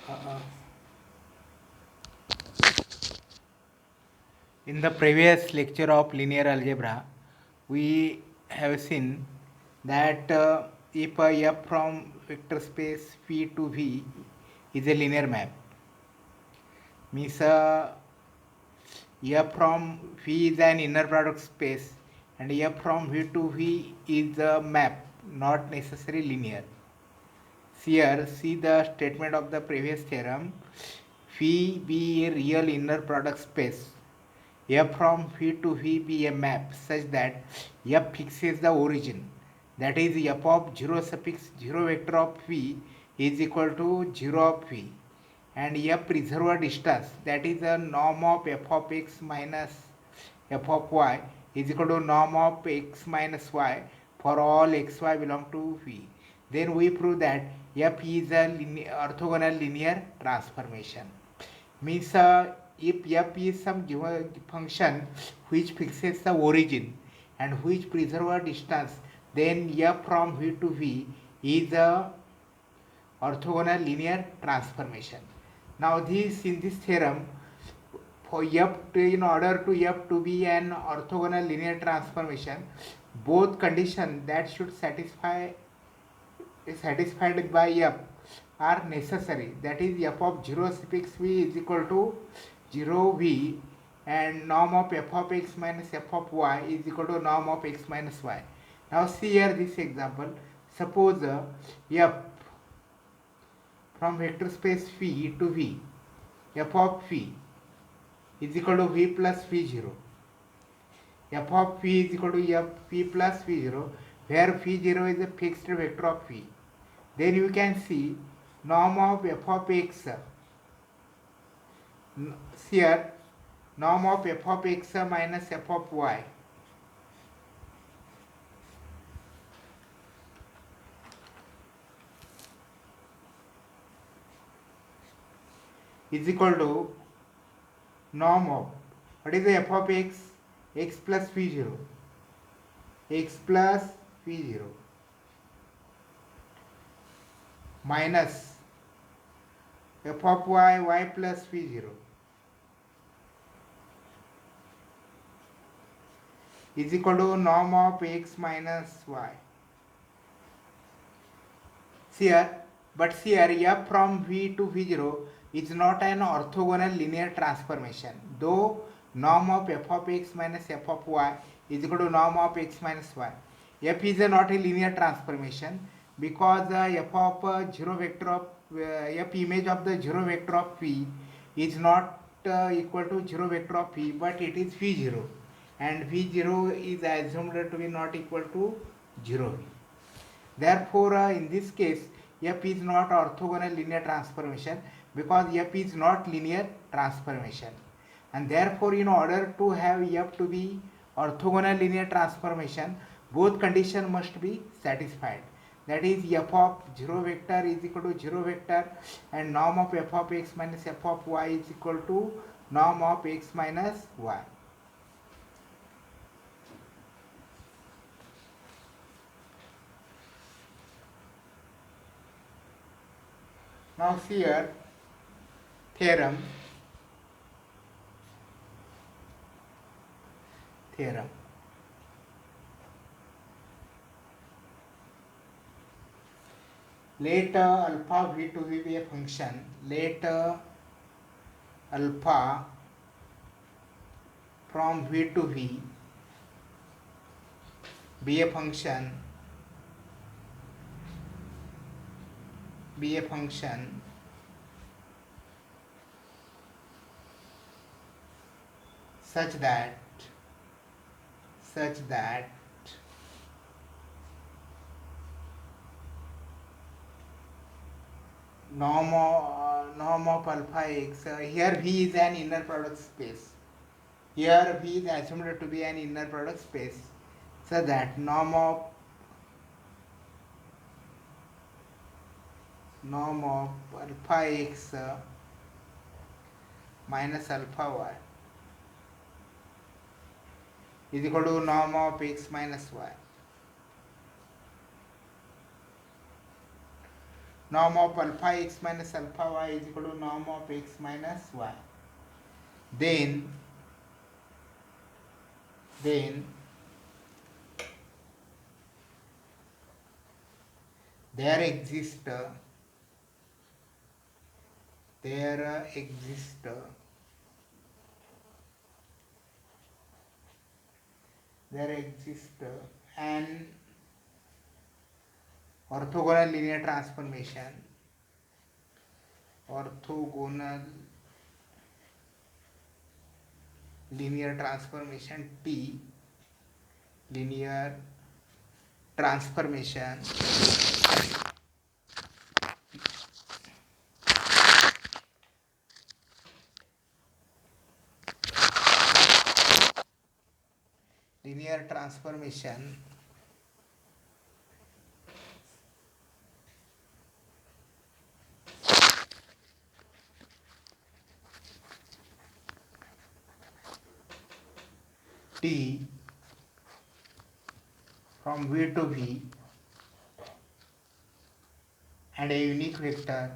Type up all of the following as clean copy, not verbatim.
Uh, in the previous lecture of linear algebra, we have seen that if a f from vector space V to V is a linear map, means f from V is an inner product space and f from V to V is a map, not necessarily linear. Here, see the statement of the previous theorem. Phi be a real inner product space. F from phi to phi be a map such that F fixes the origin. That is f of 0 suffix 0 vector of phi is equal to 0 of phi. And F preserved distance, that is a norm of f of x minus f of y is equal to norm of x minus y for all xy belong to phi. Then we prove that f is a orthogonal linear transformation. Means if f is some given function which fixes the origin and which preserves distance, then f from v to v is a orthogonal linear transformation. Now this in this theorem, for f to, in order to f to be an orthogonal linear transformation, both conditions that should satisfied by f are necessary. That is f of 0 suffix v is equal to 0 v and norm of f of x minus f of y is equal to norm of x minus y. Now see here this example. Suppose f from vector space phi to v, f of phi is equal to v plus phi 0. F of phi is equal to f phi plus phi 0, where phi 0 is a fixed vector of phi. Then you can see norm of f of x, here norm of f of x minus f of y is equal to norm of, what is the f of x? X plus phi 0, x plus phi 0 minus f of y, y plus phi 0 is equal to norm of x minus y. Here, but here f from v to v0 is not an orthogonal linear transformation, though norm of f of x minus f of y is equal to norm of x minus y. F is not a linear transformation because f of 0 vector of f image of the 0 vector of phi is not equal to 0 vector of phi, but it is phi 0 and phi 0 is assumed to be not equal to 0. Therefore, in this case, f is not orthogonal linear transformation because f is not linear transformation. And therefore, in order to have f to be orthogonal linear transformation, both conditions must be satisfied. That is, f of 0 vector is equal to 0 vector and norm of f of x minus f of y is equal to norm of x minus y. Now see here theorem. Let alpha v to v be a function. Let alpha from v to v be a function such that norm of alpha x, here v is an inner product space. Here v is assumed to be an inner product space, so that norm of alpha x minus alpha y is equal to norm of x minus y. norm of alpha x minus alpha y is equal to norm of x minus y. Then there exists an orthogonal linear transformation T, linear transformation T from V to V and a unique vector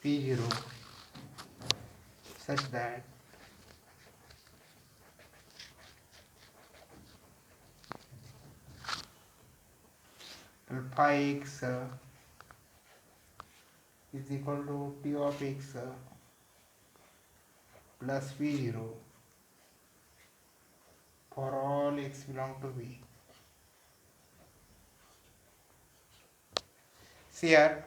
P0 such that alpha x is equal to T of x plus P0 for all x belong to V. See here,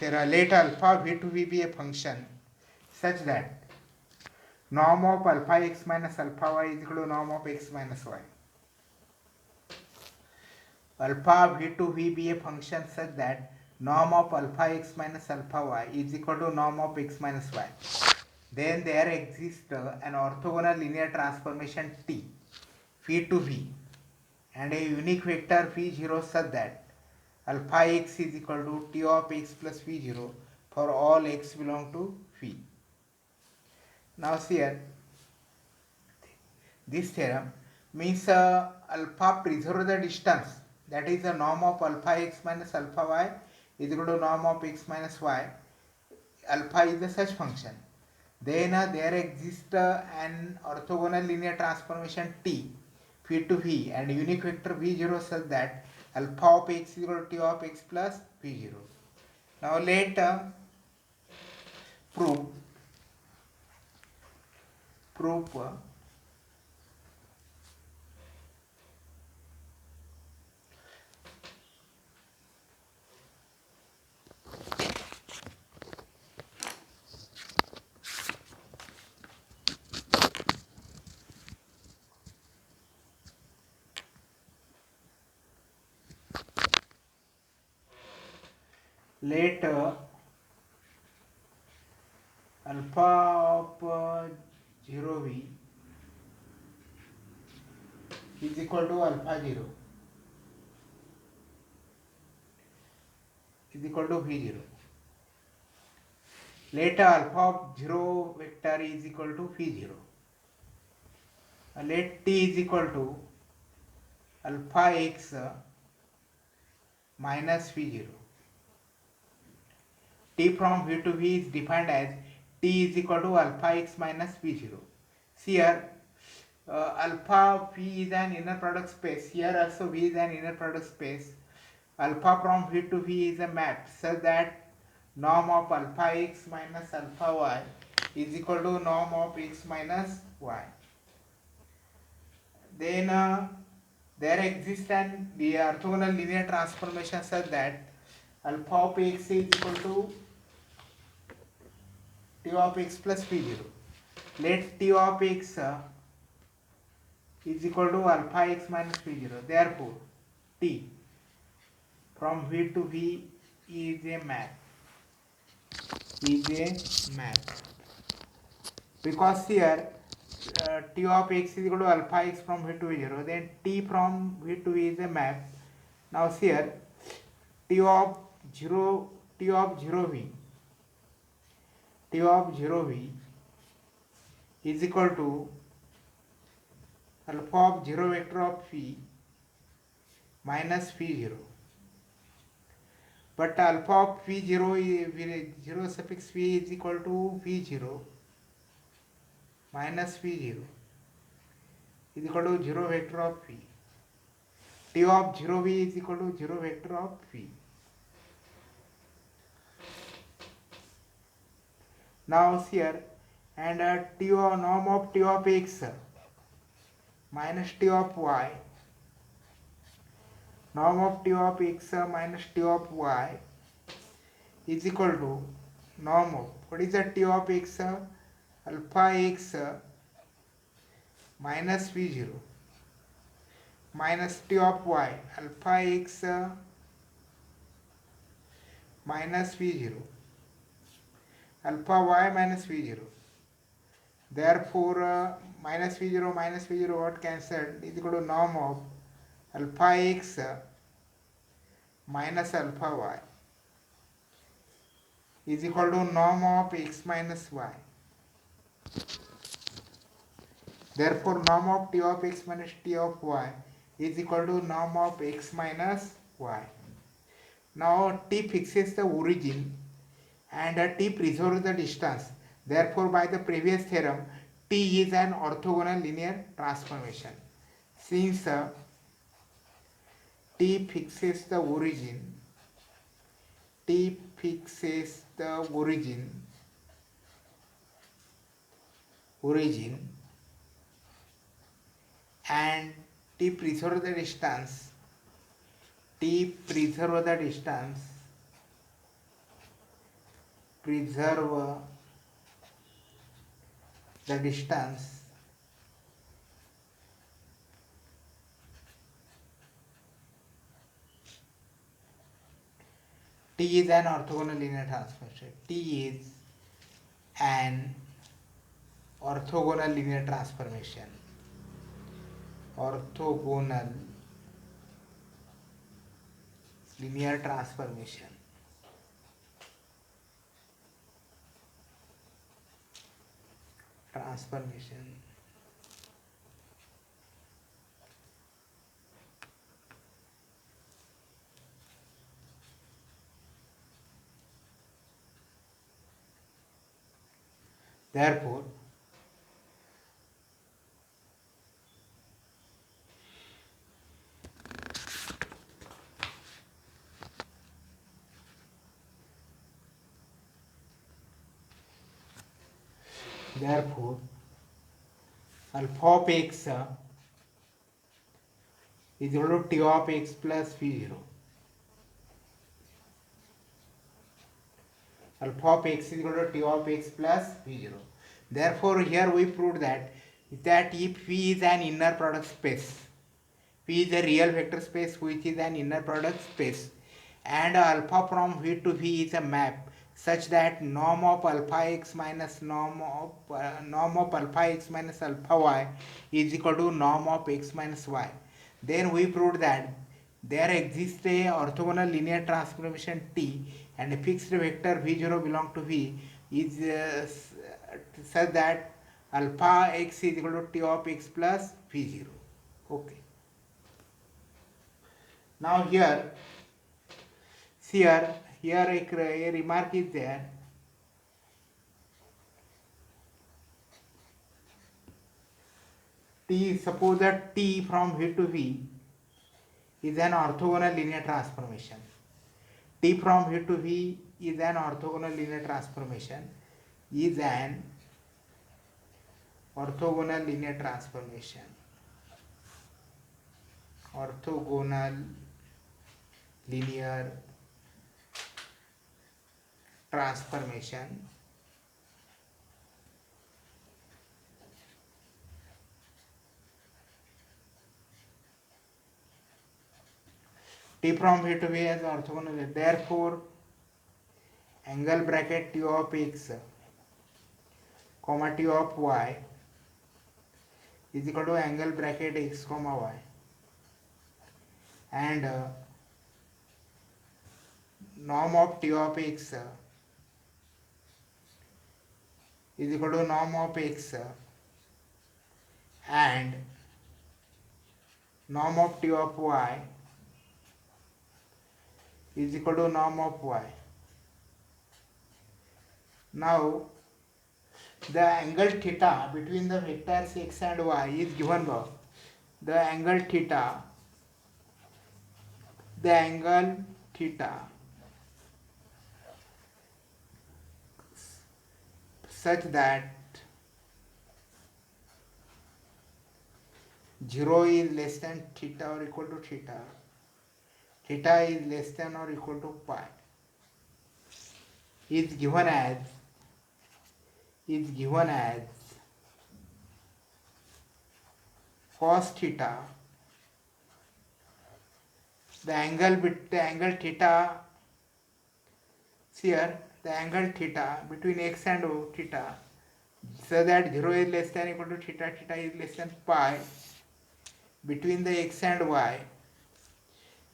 let alpha V to V be a function such that norm of alpha x minus alpha y is equal to norm of x minus y. Alpha V to V be a function such that norm of alpha x minus alpha y is equal to norm of x minus y. Then there exists an orthogonal linear transformation T, V to V, and a unique vector V0 such that alpha x is equal to T of x plus V0 for all x belong to V. Now see here, this theorem means alpha preserve the distance, that is the norm of alpha x minus alpha y is equal to norm of x minus y. Alpha is a such function. Then there exists an orthogonal linear transformation T, V to V, and unique vector V0 such that alpha of x is equal to T of x plus V0. Now let prove let alpha of 0v is equal to alpha 0 is equal to v0. Let alpha of 0 vector is equal to v0. Let t is equal to alpha x minus v0. T from v to v is defined as t is equal to alpha x minus v0. See here, alpha v is an inner product space. Here also v is an inner product space. Alpha from v to v is a map such that norm of alpha x minus alpha y is equal to norm of x minus y. Then there exists an the orthogonal linear transformation such that alpha of x is equal to T of x plus p0. Let T of x is equal to alpha x minus p0. Therefore, T from V to V is a map. Because here T of x is equal to alpha x from V to V0. Then T from V to V is a map. Now here T of t of 0v, t of 0v is equal to alpha of 0 vector of phi minus phi 0. But alpha of phi 0 is 0 suffix phi is equal to phi 0 minus phi 0 is equal to 0 vector of phi. T of 0v is equal to 0 vector of phi. Now here, and t of norm of t of x minus t of y, norm of t of x minus t of y is equal to norm of, what is the t of x? Alpha x minus phi 0 minus t of y, alpha x minus phi 0, alpha y minus phi 0. Therefore, minus phi 0 what cancelled is equal to norm of alpha x minus alpha y is equal to norm of x minus y. Therefore, norm of t of x minus t of y is equal to norm of x minus y. Now t fixes the origin and t preserves the distance. Therefore, by the previous theorem, t is an orthogonal linear transformation. Since t fixes the origin, and t preserves the distance, preserve the distance, T is an orthogonal linear transformation. T is an orthogonal linear transformation. Orthogonal linear transformation. Therefore, alpha of x is equal to t of x plus phi 0. Alpha of x is equal to t of x plus phi 0. Therefore, here we proved that if phi is an inner product space, P is a real vector space which is an inner product space, and alpha from V to V is a map such that norm of alpha x minus norm of alpha x minus alpha y is equal to norm of x minus y. Then we proved that there exists a orthogonal linear transformation T, and a fixed vector V0 belong to V is such that alpha x is equal to T of x plus V0. Okay. Now here a remark is there. Suppose that T from V to V is an orthogonal linear transformation. T from V to V is an orthogonal linear transformation. Orthogonal linear transformation. T from V to V is orthogonal. Therefore, angle bracket T of x comma T of y is equal to angle bracket x comma y, and norm of t of x is equal to norm of x and norm of t of y is equal to norm of y. Now the angle theta between the vectors x and y is given by the angle theta such that 0 is less than theta or equal to theta is less than or equal to pi is given as cos theta. The angle theta here, the angle theta between x and theta, so that 0 is less than equal to theta is less than pi, between the x and y,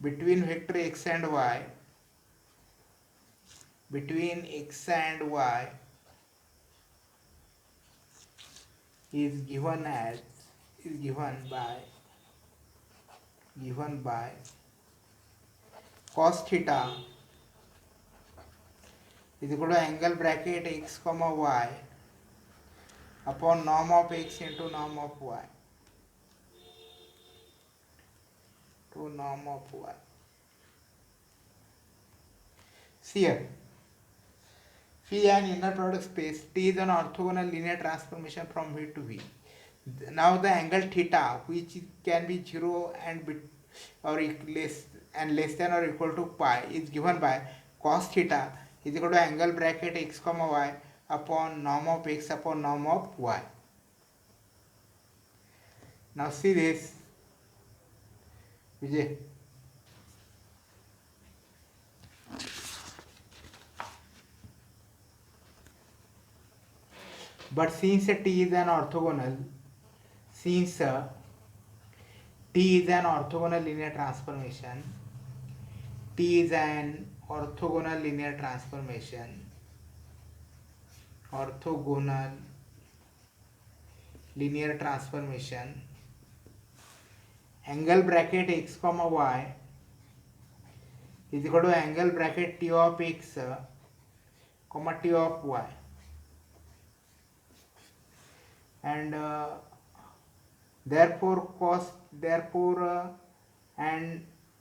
between vector x and y, is given by cos theta is equal to angle bracket x comma y upon norm of x into norm of y to norm of y. See here, phi an inner product space. T is an orthogonal linear transformation from V to V. Now the angle theta, which can be 0 and less than or equal to pi, is given by cos theta is equal to angle bracket x comma y upon norm of x upon norm of y. Now see this, Vijay. But since T is an orthogonal linear transformation, angle bracket x comma y is equal to angle bracket t of x comma t of y, and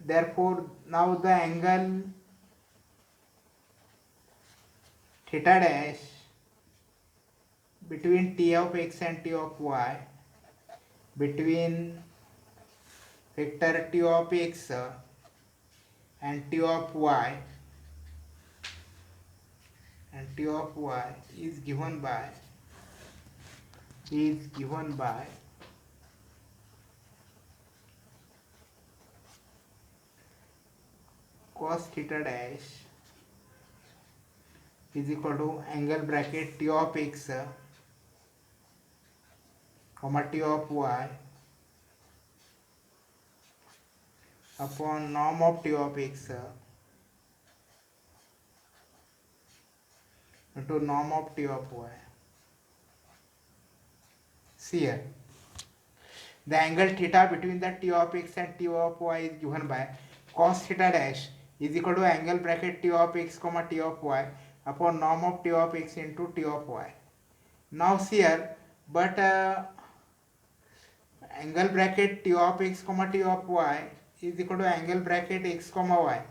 therefore now the angle theta dash between t of x and t of y, between vector t of x and t of y is given by cos theta dash is equal to angle bracket t of x comma t of y upon norm of t of x into norm of t of y. See here, the angle theta between the t of x and t of y is given by cos theta dash is equal to angle bracket t of x comma t of y upon norm of t of x into t of y. Now see here, but angle bracket t of x comma t of y is equal to angle bracket x comma y,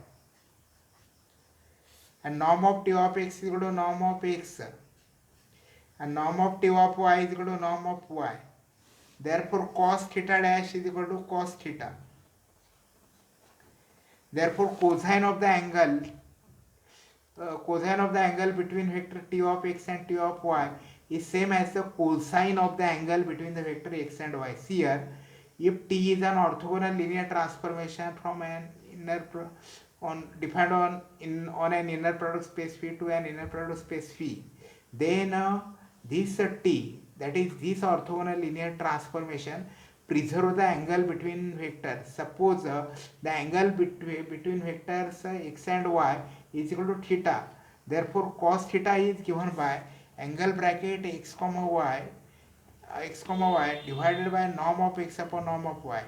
and norm of t of x is equal to norm of x, and norm of t of y is equal to norm of y. Therefore cos theta dash is equal to cos theta. Therefore cosine of the angle between vector t of x and t of y is same as the cosine of the angle between the vector x and y. See here, if T is an orthogonal linear transformation from an defined on an inner product space phi to an inner product space phi, then this T, that is this orthogonal linear transformation, preserve the angle between vectors. Suppose the angle between vectors x and y is equal to theta. Therefore cos theta is given by angle bracket x comma y divided by norm of x upon norm of y.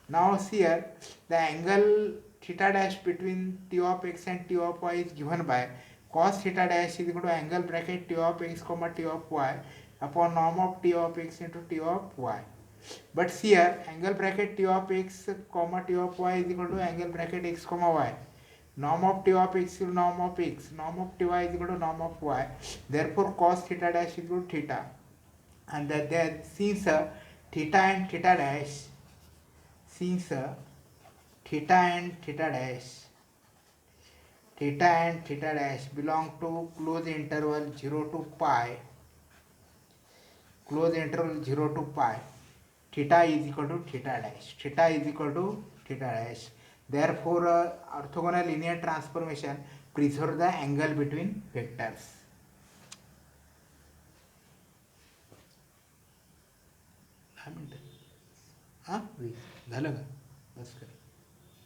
Now here the angle theta dash between t of x and t of y is given by cos theta dash is equal to angle bracket t of x comma t of y upon norm of t of x into t of y. But here angle bracket t of x comma t of y is equal to angle bracket x comma y. Norm of t of x is norm of x, norm of ty is equal to norm of y. Therefore cos theta dash is equal to theta. And then since theta and theta dash, since theta and theta dash belong to closed interval 0 to pi, closed interval 0 to pi, theta is equal to theta dash, theta is equal to theta dash. Therefore orthogonal linear transformation preserve the angle between vectors. झालं का बस कर.